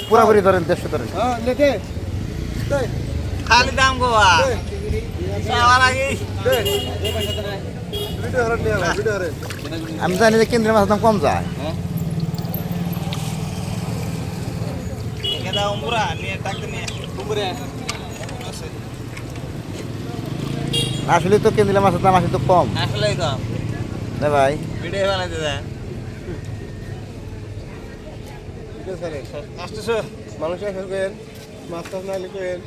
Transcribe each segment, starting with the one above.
পুরাপুরি ধরেন 150 ধরেন। খালি দাম গোয়া আমার আগে আমি জানি যে কেন্দ্রের মাছের দাম কম যায়। এটা উমরা নিয়ে টাকা নিয়ে উমরা আসলে তো কেন্দ্রের মাছের দাম আসলে তো কম আসলেই কম না ভাই? ভিডিও বানাইতে দেন আসতেছো মানুষ মাছ টাছ নাইলে কেন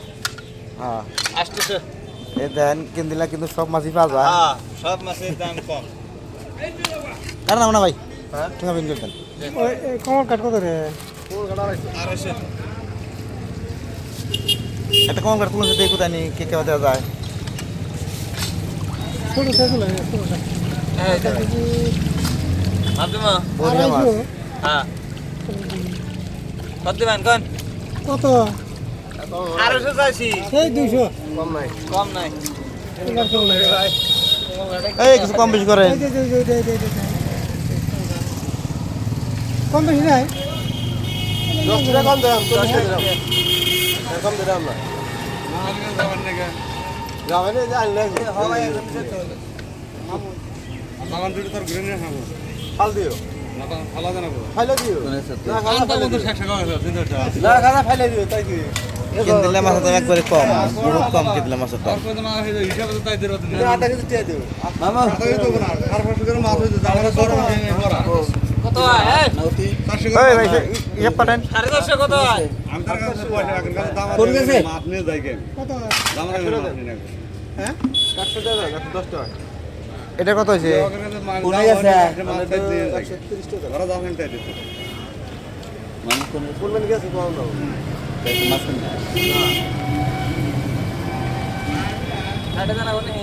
হ্যাঁ আসতেছো এই দেন কেন্দ্রিলা কিন্তু সব মাছই পাওয়া যায়। হ্যাঁ সব মাছের দাম কম কারণ না ভাই হ্যাঁ ঠিক আছে দেন। কমল কাট কত রে? কোন কাটা রাখছে 250 একটা কম কাঠ তুলছে দেখো জানি কে কে দেওয়া যায়। ছোট সাইজ লাগে ছোট সাইজ। এই দেখো মাধ্যমা বড়িয়া মাছ। হ্যাঁ কত দিবেন কোন কত? 250 চাইছি সেই 200 কম নাই কম নাই এবার কম লাগে। এই কিছু কম বেশি করেন। কম বেশি নাই। 10 টাকা কম দিলাম 40 টাকা দিলাম কম দিলাম না যাবেন না জানি না হবে বাগান দুটো তোর ঘুরে নিয়ে খাবো ফাল দিও ফালা জানাবো ফাইলে দিও না খালা ফাইলে দিও 60 টাকা হয়েছে 300 টাকা না খালা ফাইলে দিও তাই কি কেন্দ্রিলা মাছের দাম একবারে কম, বহুত কম কেন্দ্রিলা মাছের দাম। তারপরে তোমার হিসাবে তো তাই দিও আটা কেজি টিয়া দিও মামা তাই তো না 400 করে মাছ হইছে আমার বড় বড় কত হয় এই 400 এই ভাই ইয়ে পাঠান। 450 কত হয় আমি তার কাছে পয়সা রাখেন কারণ দাম কোন গেছে? মাছ নিয়ে যাই কেন কত? দাম রাখেন মাছ নিয়ে যাই হ্যাঁ? 100 টাকা 110 টাকা এটা কত হয়েছে? কোন গেছে? মাছ নিয়ে যাই 130 টাকা ওরা দাম হেনতে দিতে কোন মানে গেছে কোন না আটা জানা কোনে